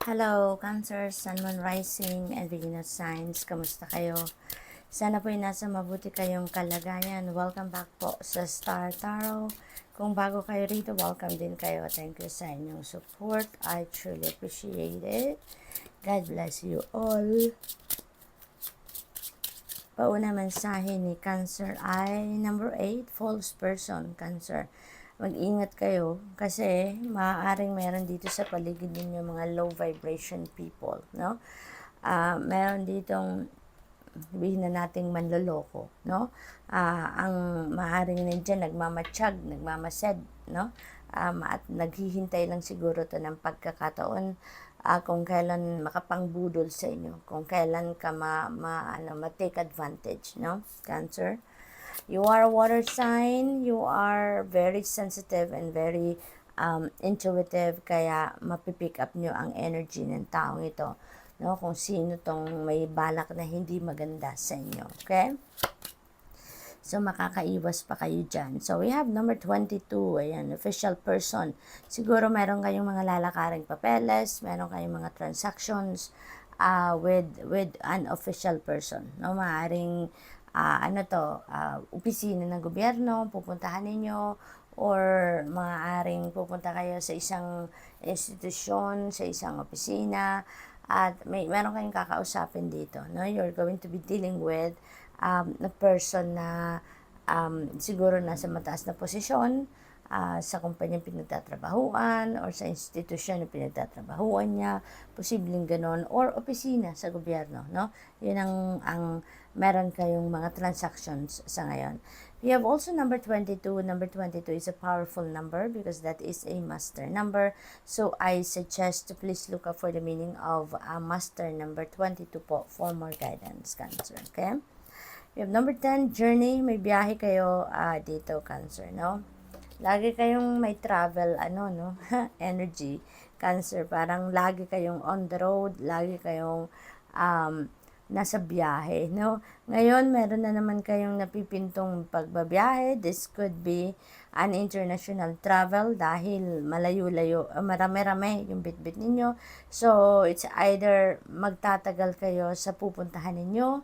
Hello, Cancer, Sun, Moon, Rising, and Venus signs. Kamusta kayo? Sana po ay nasa mabuti kayong kalagayan. Welcome back po sa Star Tarot. Kung bago kayo rito, welcome din kayo. Thank you sa inyong support. I truly appreciate it. God bless you all. Pauna mensahe ni Cancer ay number 8, false person, Cancer. Mag-ingat kayo kasi maaaring meron dito sa paligid ninyo mga low vibration people, no? Meron ditong sabihin na nating manloloko, no? Ang maaaring nandiyan nagmamatsyag, nagmamased, no? At naghihintay lang siguro to ng pagkakataon kung kailan makapangbudol sa inyo, kung kailan ka ma-take advantage, no? Cancer. You are a water sign, you are very sensitive and very intuitive, kaya mapipick up nyo ang energy ng taong ito, no? Kung sino tong may balak na hindi maganda sa inyo, okay? So, makakaiwas pa kayo dyan. So, we have number 22, ayan, official person. Siguro meron kayong mga lalakaring papeles, meron kayong mga transactions with an official person, no? Maaring opisina ng gobyerno, pupuntahan ninyo, or maaaring pupunta kayo sa isang institusyon, sa isang opisina, at meron kayong kakausapin dito, no? You're going to be dealing with na person na siguro nasa mataas na posisyon sa kumpanyang pinagtatrabahuan or sa institusyon na pinagtatrabahuan niya, posibleng ganon, or opisina sa gobyerno, no? Yun ang meron kayong mga transactions sa ngayon. We have also number 22. Number 22 is a powerful number because that is a master number. So, I suggest to please look up for the meaning of master number 22 po for more guidance, Cancer, okay? We have number 10, journey. May biyahe kayo dito, Cancer, no? Lagi kayong may travel, no? Energy, Cancer. Parang lagi kayong on the road, lagi kayong nasa biyahe, no? Ngayon, meron na naman kayong napipintong pagbabiyahe. This could be an international travel dahil malayo-layo, marami-rami yung bitbit ninyo. So, it's either magtatagal kayo sa pupuntahan ninyo,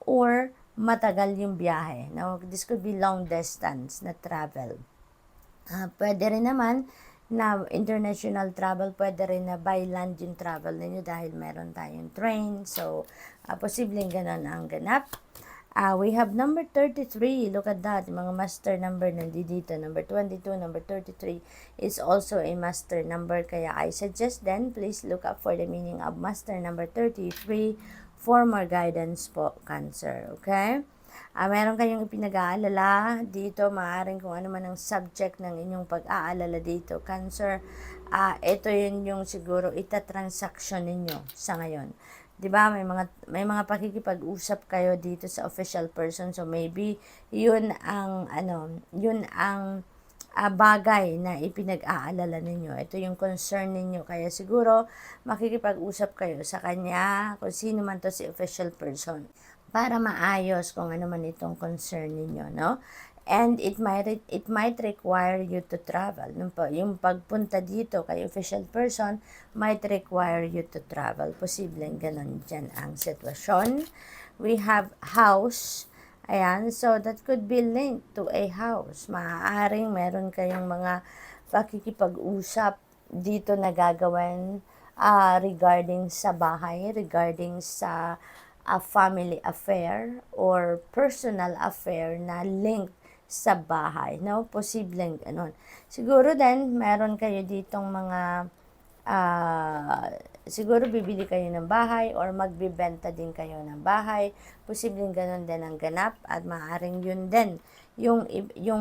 or matagal yung biyahe. Now, this could be long distance na travel. Pwede rin naman na international travel, pwede rin na by land yung travel ninyo dahil meron tayong train. So, posibleng ganun ang ganap. We have number 33. Look at that. Mga master number nandito. Number 22, number 33 is also a master number. Kaya I suggest then, please look up for the meaning of master number 33 for more guidance po, Cancer. Okay? Meron kayong ipinag-aalala dito, maaaring kung ano man ang subject ng inyong pag-aalala dito, Cancer. Ito yun yung siguro itatransaction ninyo sa ngayon. 'Di ba? May mga pakikipag-usap kayo dito sa official person, so maybe yun ang bagay na ipinag-aalala ninyo. Ito yung concern ninyo, kaya siguro makikipag-usap kayo sa kanya, kung sino man to si official person, para maayos kung ano man itong concern ninyo, no? And it might require you to travel. Yung pagpunta dito kay official person might require you to travel. Posibleng ganun dyan ang sitwasyon. We have house. Ayan, so that could be linked to a house. Maaaring meron kayong mga pakikipag-usap dito na gagawin regarding sa bahay, regarding sa a family affair or personal affair na linked sa bahay, no? Posibleng ganun. Siguro din, meron kayo ditong mga siguro bibili kayo ng bahay or magbibenta din kayo ng bahay. Posibleng ganun din ang ganap, at maaaring yun din yung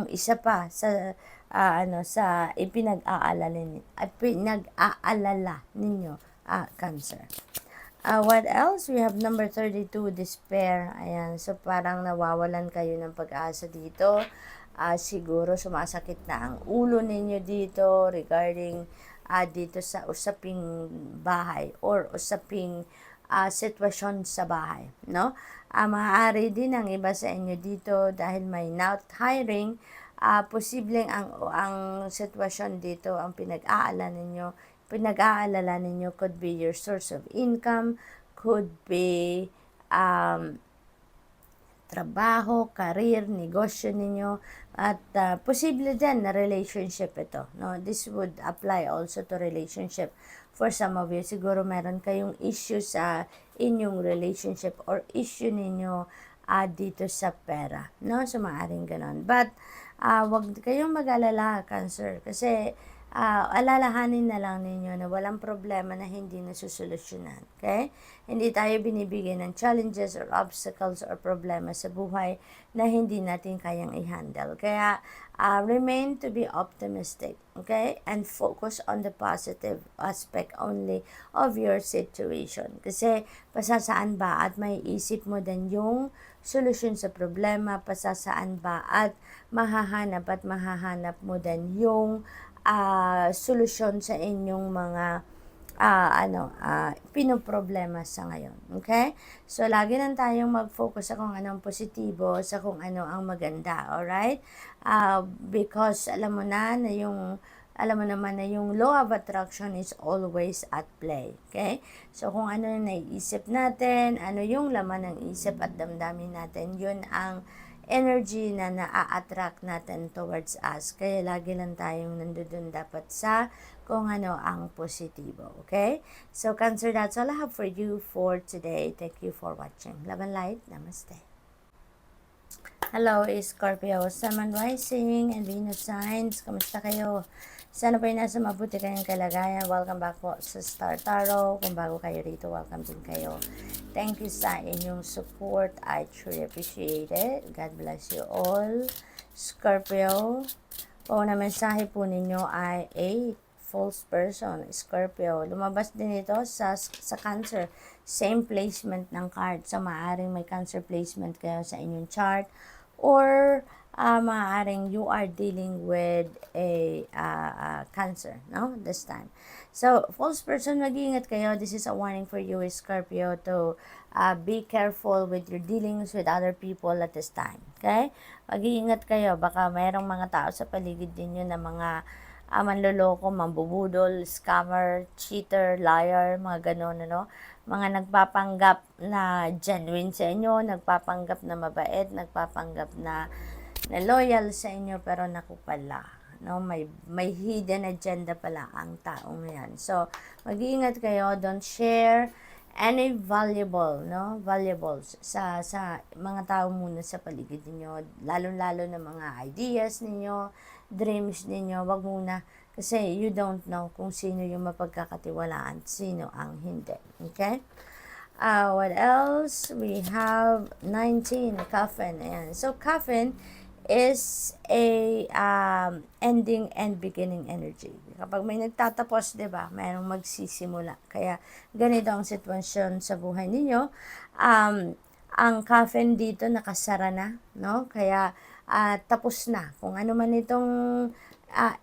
isa pa sa sa pinag-aalala ninyo, Cancer. What else? We have number 32, despair. Ayan, so parang nawawalan kayo ng pag-asa dito. Siguro sumasakit na ang ulo ninyo dito regarding dito sa usaping bahay or usaping sitwasyon sa bahay, no? Maaari din ang iba sa inyo dito dahil may not hiring, posibleng ang sitwasyon dito, ang pinag-aalan ninyo pinag-aalala ninyo could be your source of income, could be trabaho, career, negosyo ninyo, at posible din na relationship ito. No? This would apply also to relationship. For some of you, siguro meron kayong issue sa inyong relationship or issue ninyo dito sa pera. No? So, maaaring ganon. But, wag kayong mag-alala, Cancer, kasi alalahanin na lang ninyo na walang problema na hindi nasusolusyonan. Okay? Hindi tayo binibigyan ng challenges or obstacles or problema sa buhay na hindi natin kayang i-handle. Kaya, remain to be optimistic. Okay? And focus on the positive aspect only of your situation. Kasi, pasasaan ba at may isip mo din yung solusyon sa problema, pasasaan ba at mahahanap mo din yung solusyon sa inyong mga pinoproblema sa ngayon. Okay? So, lagi lang tayong mag-focus sa kung anong positibo, sa kung ano ang maganda. Alright? Because alam mo naman na yung law of attraction is always at play. Okay? So, kung ano yung naiisip natin, ano yung laman ng isip at damdamin natin, yun ang energy na na-attract natin towards us. Kaya lagi lang tayong nandun dapat sa kung ano ang positibo. Okay? So, Cancer, that's all I have for you for today. Thank you for watching. Love and light. Namaste. Hello, Scorpio, Sun, Moon, Rising, and Venus signs. Kamusta kayo? Sana po nasa mabuti kayong kalagayan. Welcome back po sa Star Tarot. Kung bago kayo rito, welcome din kayo. Thank you sa inyong support. I truly appreciate it. God bless you all. Scorpio, na mensahe po ninyo ay 8. False person, Scorpio. Lumabas din ito sa Cancer. Same placement ng card. So, maaaring may Cancer placement kayo sa inyong chart. Or, maaaring you are dealing with a Cancer, no? This time. So, false person, mag-iingat kayo. This is a warning for you, Scorpio, to be careful with your dealings with other people at this time. Okay? Mag-iingat kayo. Baka mayroong mga tao sa paligid ninyo na mga manloloko, mambubudol, scammer, cheater, liar, mga ganon, ano? Mga nagpapanggap na genuine sa inyo, nagpapanggap na mabait, nagpapanggap na loyal sa inyo, pero naku pala, no? May hidden agenda pala ang taong yan. So, mag-iingat kayo, don't share any valuables sa mga tao muna sa paligid niyo, lalo-lalo na mga ideas ninyo, dreams ninyo, wag muna kasi you don't know kung sino yung mapagkakatiwalaan, sino ang hindi. Okay? What else? We have 19, coffin. Ayan. So, coffin is a ending and beginning energy. Kapag may nagtatapos, 'di ba? Mayroong magsisimula. Kaya ganito ang sitwasyon sa buhay ninyo. Ang coffin dito nakasara na, no? Kaya tapos na. Kung ano man itong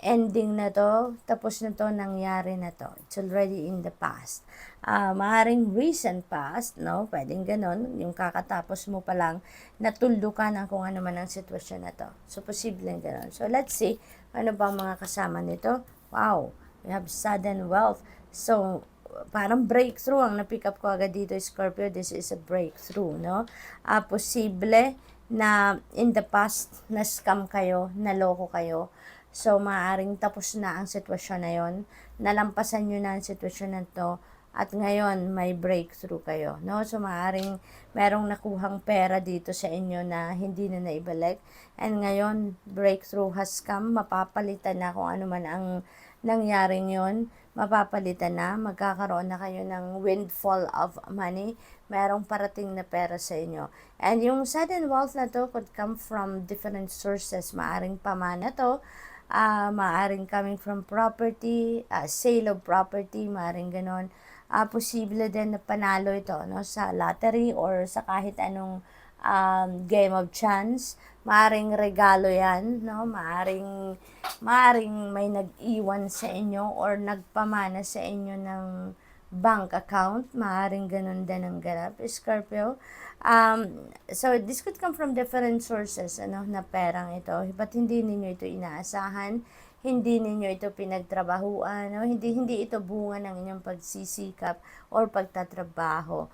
ending na to, tapos na to, nangyari na to. It's already in the past. Maaring recent past, no? Pwedeng ganon, yung kakatapos mo pa lang, natuldo ka ng kung ano man ang sitwasyon na to. So, posibleng ganon. So, let's see, ano ba mga kasama nito? Wow, we have sudden wealth. So, parang breakthrough ang na-pick up ko agad dito, Scorpio. This is a breakthrough, no? Posible na in the past, na-scam kayo, naloko kayo. So, maaaring tapos na ang sitwasyon na yon. Nalampasan nyo na ang sitwasyon na to. At ngayon, may breakthrough kayo, no? So, maaaring merong nakuhang pera dito sa inyo na hindi na naibalik. And ngayon, breakthrough has come. Mapapalitan na kung ano man ang nangyaring yon. Mapapalitan na. Magkakaroon na kayo ng windfall of money. Merong parating na pera sa inyo. And yung sudden wealth na to could come from different sources. Maaring pamana to. Maaring coming from property, sale of property, maaring ganon. Posible din na panalo ito, no, sa lottery or sa kahit anong game of chance. Maaring regalo yan, no? Maaring may nag-iwan sa inyo or nagpamana sa inyo ng bank account. Maaring ganun din ang ganap, Scorpio. So, this could come from different sources, ano, na perang ito. Ba't hindi ninyo ito inaasahan? hindi ninyo ito pinagtrabahuan, no? Hindi ito bunga ng inyong pagsisikap or pagtatrabaho.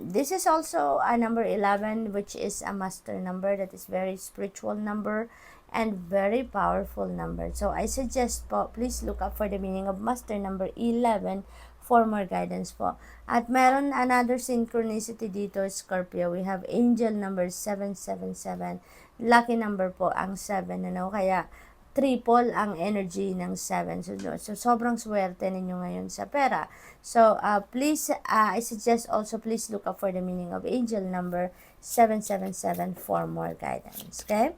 This is also a number 11, which is a master number that is very spiritual number and very powerful number. So I suggest po, please look up for the meaning of master number 11 for more guidance po. At meron another synchronicity dito, Scorpio. We have angel number 777. Lucky number po ang 7, ano? Kaya triple ang energy ng 7. So sobrang swerte ninyo ngayon sa pera. So, please, I suggest also please look up for the meaning of angel number 777 for more guidance. Okay?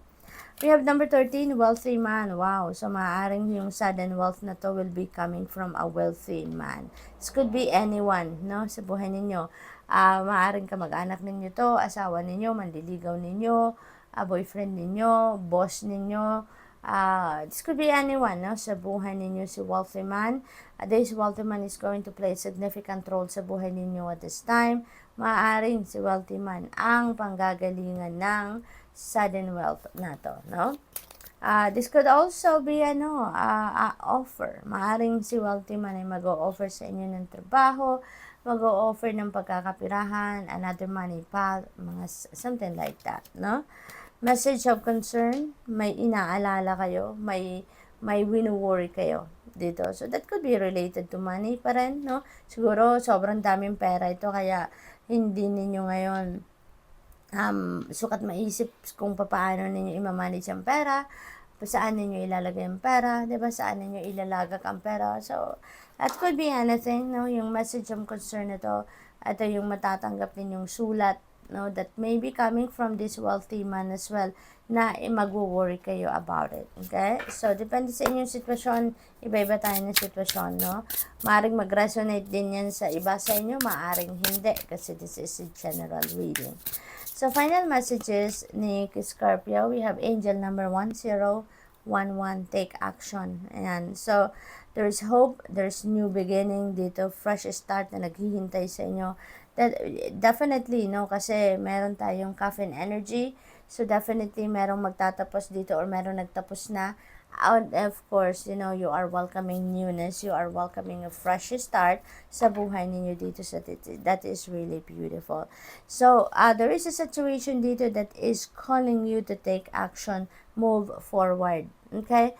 We have number 13, wealthy man. Wow. So, maaaring yung sudden wealth na to will be coming from a wealthy man. This could be anyone, no? Sa buhay ninyo. Maaaring kamag-anak ninyo to, asawa ninyo, manliligaw ninyo, boyfriend ninyo, boss ninyo. This could be anyone, no? Sa buhay ninyo, si wealthy man. This wealthy man is going to play a significant role sa buhay ninyo at this time. Maaaring si wealthy man ang panggagalingan ng sudden wealth na to, no? This could also be offer. Maaring si wealthy man ay mag-o-offer sa inyo ng trabaho, mag-o-offer ng pagkakapirahan, another money path, mga something like that, no? Message of concern, may inaalala kayo, may wino-worry kayo dito. So that could be related to money pa rin, no? Siguro sobrang daming pera ito kaya hindi ninyo ngayon sukat maisip kung paano ninyo i-manage ang pera, saan ninyo ilalagay ang pera, 'di ba? Saan ninyo ilalagak ang pera. So, that could be anything, no? Yung message of concern ito yung matatanggap ninyong sulat, no? That may be coming from this wealthy man as well, na mag-worry kayo about it. Okay? So, depende sa inyong sitwasyon, iba-iba tayo ng sitwasyon, no? Maaring mag-resonate din yan sa iba sa inyo, maaring hindi, kasi this is a general reading. So, final messages ni Scorpio, we have angel number 1011, take action. Ayan. So, there's hope, there's new beginning dito, fresh start na naghihintay sa inyo. That, definitely, no, kasi meron tayong caffeine energy, so definitely merong magtatapos dito or merong nagtapos na. And of course, you are welcoming newness, you are welcoming a fresh start sa buhay ninyo dito sa that is really beautiful. So, there is a situation dito that is calling you to take action, move forward. Okay?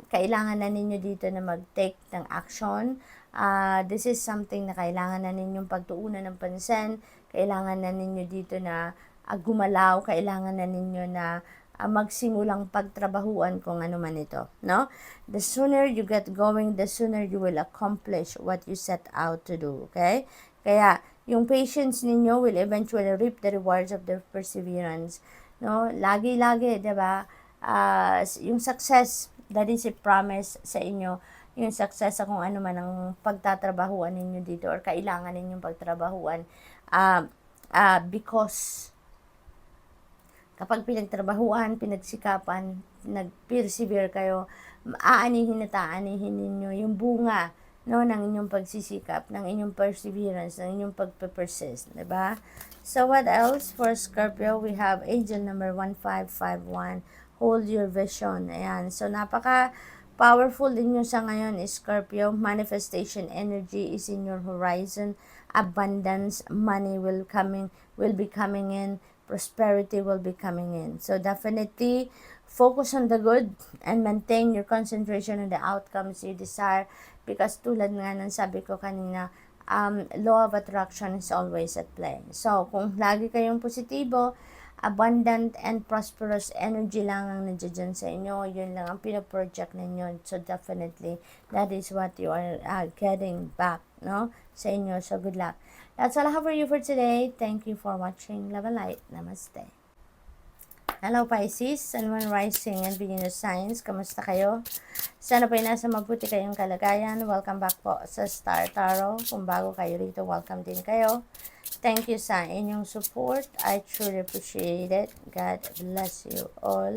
Kailangan na ninyo dito na mag-take ng action. This is something na kailangan na ninyong pagtuunan ng pansin, kailangan na ninyo dito na gumalaw, kailangan na ninyo na magsimulang pagtrabahuan kung ano man ito, no? The sooner you get going, the sooner you will accomplish what you set out to do, okay? Kaya, yung patience ninyo will eventually reap the rewards of their perseverance, no? Lagi-lagi, diba? Yung success, that is a promise sa inyo, yung success sa kung ano man ang pagtatrabahuan ninyo dito or kailangan ninyong pagtrabahuan, because kapag pinagtrabahuan, pinagsikapan, nag-persevere kayo, aanihin ninyo yung bunga, no, ng inyong pagsisikap, ng inyong perseverance, ng inyong pagpe-persist, diba? So, what else for Scorpio? We have angel number 1551, hold your vision. Ayan. So, napaka-powerful din nyo sa ngayon, Scorpio. Manifestation energy is in your horizon. Abundance, money will be coming in. Prosperity will be coming in. So definitely focus on the good and maintain your concentration on the outcomes you desire, because tulad nga ng sabi ko kanina, law of attraction is always at play. So kung lagi kayong positibo, abundant and prosperous energy lang ang nandiyan sa inyo, yun lang ang pinaproject ninyo. So definitely that is what you are getting back, no, sa inyo. So good luck. That's all I have for you for today. Thank you for watching. Love and light. Namaste. Hello Pisces, Sun, Moon, Rising, and Venus signs. Kamusta kayo? Sana po nasa mabuti kayong kalagayan. Welcome back po sa Star Tarot. Kung bago kayo rito, welcome din kayo. Thank you sa inyong support. I truly appreciate it. God bless you all.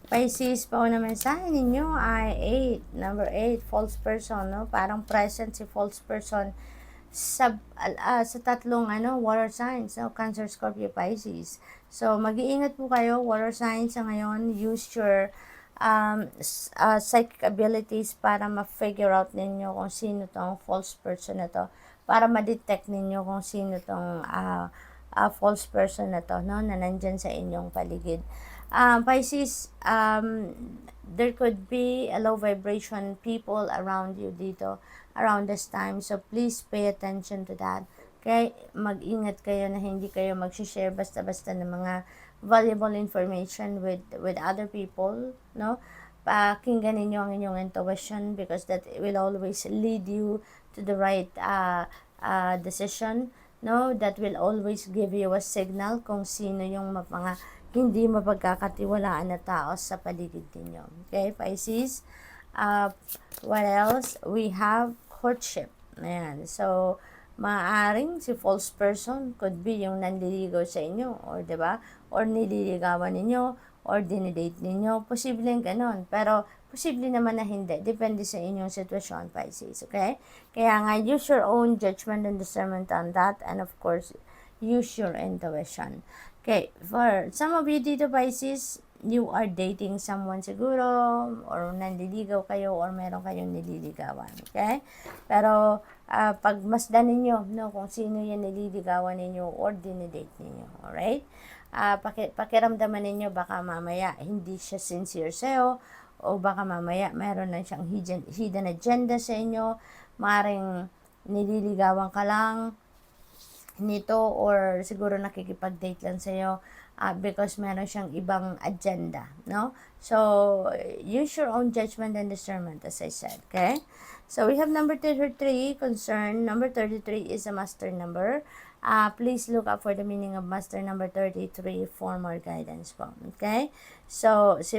Pisces, po na mensahe ninyo ay 8. Number 8, false person. No? Parang present si false person sa tatlong water signs, no? Cancer, Scorpio, Pisces. So, mag-iingat po kayo, water signs sa ngayon. Use your psychic abilities para ma-figure out ninyo kung sino tong false person na to, para ma-detect ninyo kung sino tong false person na to, no, na nandyan sa inyong paligid. Pisces, there could be a low vibration people around you dito around this time, so please pay attention to that. Okay, mag-ingat kayo na hindi kayo mag-share basta-basta ng mga valuable information with other people, no? Pakinggan ninyo ang inyong intuition, because that will always lead you to the right decision, no? That will always give you a signal kung sino yung mga hindi mapagkakatiwalaan na tao sa paligid ninyo. Okay, Pisces? What else? We have courtship. Ayan. So, maaaring si false person could be yung nanliligaw sa inyo, or 'di ba? Or nililigawan ninyo, or dinidate ninyo. Posibleng ganon. Pero, posible naman na hindi. Depende sa inyong sitwasyon, Pisces. Okay? Kaya nga, use your own judgment and discernment on that. And of course, use your intuition. Okay, for some of you dito, Pisces, you are dating someone siguro, or nanliligaw kayo, or meron kayong nililigawan. Okay? Pero, pagmasdan ninyo, no, kung sino yung nililigawan ninyo or dinidate ninyo. Alright? Pakiramdaman ninyo, baka mamaya hindi siya sincere sa'yo, o baka mamaya meron na siyang hidden agenda sa inyo, maring nililigawan ka lang nito, or siguro nakikipag-date lang sa'yo because meron siyang ibang agenda, no? So, use your own judgment and discernment, as I said, okay? So, we have number 33, concern. Number 33 is a master number. Please look up for the meaning of master number 33 for more guidance po, okay? So, si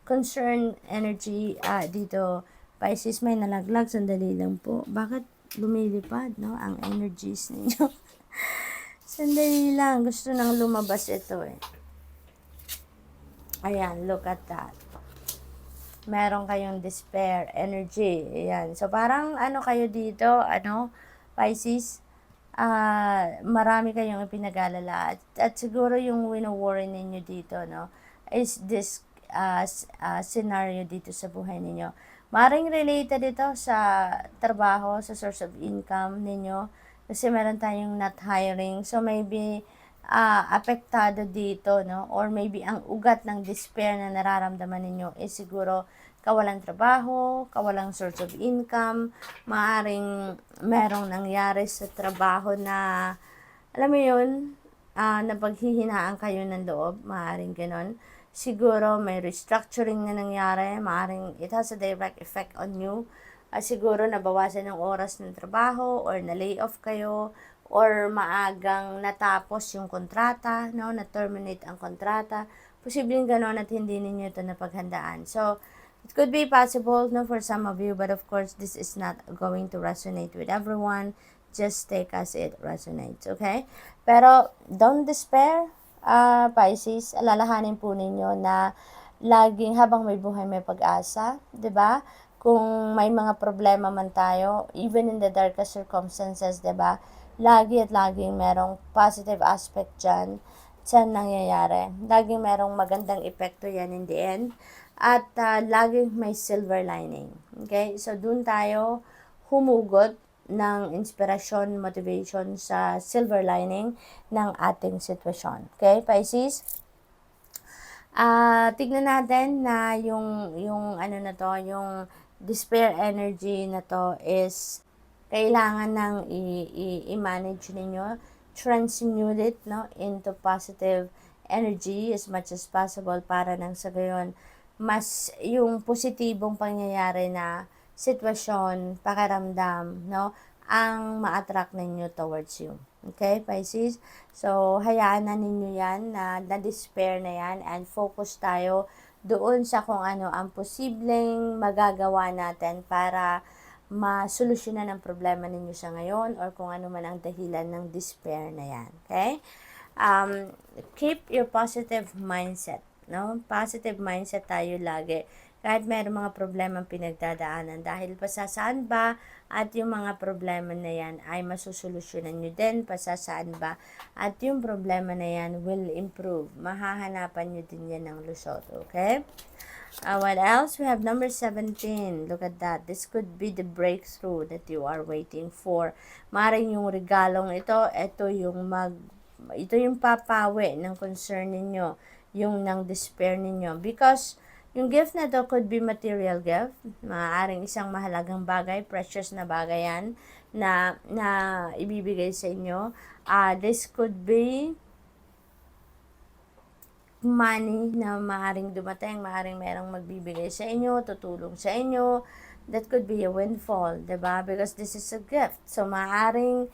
concern energy dito, Pisces, may nalaglag, sandali lang po. Bakit lumilipad, no, ang energies ninyo? Sandali lang, gusto nang lumabas ito eh. Ayan, look at that. Meron kayong despair energy. Ayan. So, parang ano kayo dito, Pisces, marami kayong ipinag-alala. At siguro yung wino-worry ninyo dito, no, is this scenario dito sa buhay ninyo. Maring related ito sa trabaho, sa source of income ninyo, kasi meron tayong not hiring. So, maybe apektado dito, no? Or maybe ang ugat ng despair na nararamdaman ninyo is siguro kawalang trabaho, kawalang source of income, maaring merong nangyari sa trabaho na, alam mo yun, napaghihinaan kayo ng loob, maaring ganon. Siguro may restructuring na nangyari, maaring it has a direct effect on you. Siguro nabawasan ng oras ng trabaho, or na-lay off kayo, or maagang natapos yung kontrata, no, na-terminate ang kontrata. Posibleng ganon at hindi ninyo ito napaghandaan. So, it could be possible, no, for some of you, but of course, this is not going to resonate with everyone. Just take as it resonates, okay? Pero, don't despair, Pisces. Alalahanin po ninyo na laging habang may buhay may pag-asa, 'di ba? Kung may mga problema man tayo, even in the darkest circumstances, 'di ba? Lagi at laging merong positive aspect diyan sa nangyayari. Laging merong magandang epekto 'yan in the end. At laging may silver lining. Okay? So, dun tayo humugot ng inspirasyon, motivation sa silver lining ng ating sitwasyon. Okay, Pisces? Tignan natin na yung ano na to, yung despair energy na to is kailangan nang i-manage ninyo, transmute it, no, into positive energy as much as possible, para nang sa gayon mas yung positibong pangyayari na sitwasyon, pakiramdam, no, ang ma-attract ninyo towards you. Okay, Pisces? So, hayaan na ninyo yan, na-despair na yan, and focus tayo doon sa kung ano ang posibleng magagawa natin para masolusyonan ang problema ninyo sa ngayon, or kung ano man ang dahilan ng despair na yan. Okay? Keep your positive mindset. No? Positive mindset tayo lagi. kahit mayroong mga problemang pinagdadaanan. Dahil pasasaan ba at yung mga problema na yan ay masusolusyonan nyo din, pasasaan ba at yung problema na yan will improve. Mahahanapan nyo din yan ng lusot, okay? What else? We have number 17. Look at that. This could be the breakthrough that you are waiting for. Maring yung regalong ito yung papawi ng concern ninyo, yung ng despair ninyo. Because yung gift na to could be material gift. Maaaring isang mahalagang bagay, precious na bagay yan, na ibibigay sa inyo. This could be money na maaring dumating, maaring merong magbibigay sa inyo, tutulong sa inyo. That could be a windfall, diba? Because this is a gift. So, maaring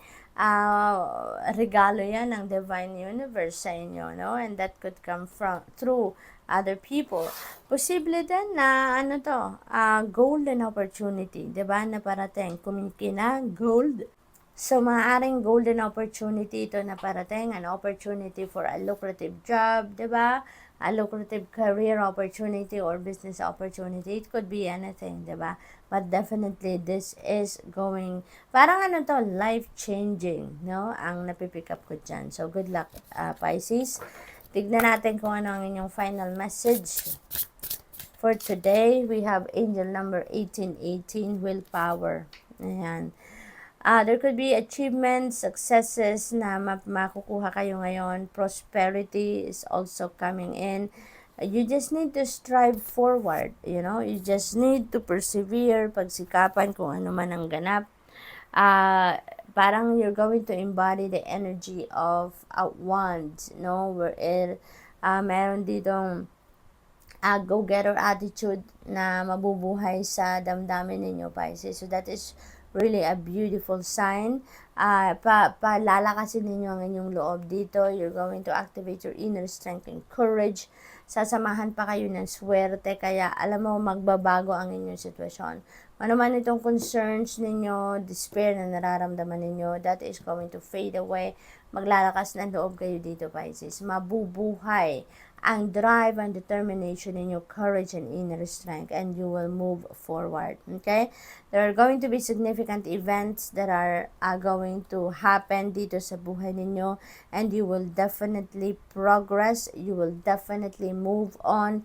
regalo yan ng divine universe sa inyo, no? And that could come through other people. Posible din na golden opportunity, diba? Na parating kumikina, gold. So, maaaring golden opportunity ito na parating, an opportunity for a lucrative job, di ba? A lucrative career opportunity or business opportunity. It could be anything, di ba? But definitely, this is parang life-changing, no? Ang napipick up ko dyan. So, good luck, Pisces. Tignan natin kung ano ang inyong final message. For today, we have angel number 1818, willpower. Ayan. There could be achievements, successes na makukuha kayo ngayon. Prosperity is also coming in. You just need to strive forward, you know. You just need to persevere, pagsikapan kung ano man ang ganap. Parang you're going to embody the energy of a wand, no? Where meron ditong go-getter attitude na mabubuhay sa damdamin ninyo, Pisces. So that is really a beautiful sign. Palalakasin ninyo ang inyong loob dito. You're going to activate your inner strength and courage. Sasamahan pa kayo ng swerte, kaya alam mo, magbabago ang inyong sitwasyon. Ano man itong concerns ninyo, despair na nararamdaman ninyo, that is going to fade away. Maglalakas ng loob kayo dito, Pisces. Mabubuhay ang drive and determination in your courage and inner strength, and you will move forward. Okay? There are going to be significant events that are going to happen dito sa buhay ninyo, and you will definitely progress. You will definitely move on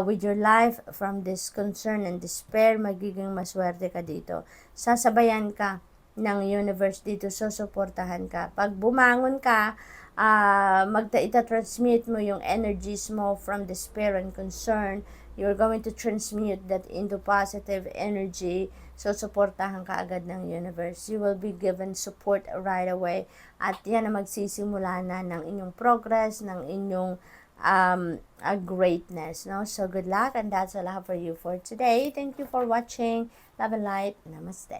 with your life from this concern and despair. Magiging maswerte ka dito. Sasabayan ka ng universe dito, susuportahan ka. Pag bumangon ka, ita-transmute mo yung energies mo from despair and concern. You're going to transmute that into positive energy. So, suportahan ka agad ng universe. You will be given support right away. At yan ang magsisimula na ng inyong progress, ng inyong greatness. No? So, good luck, and that's all I have for you for today. Thank you for watching. Love and light. Namaste.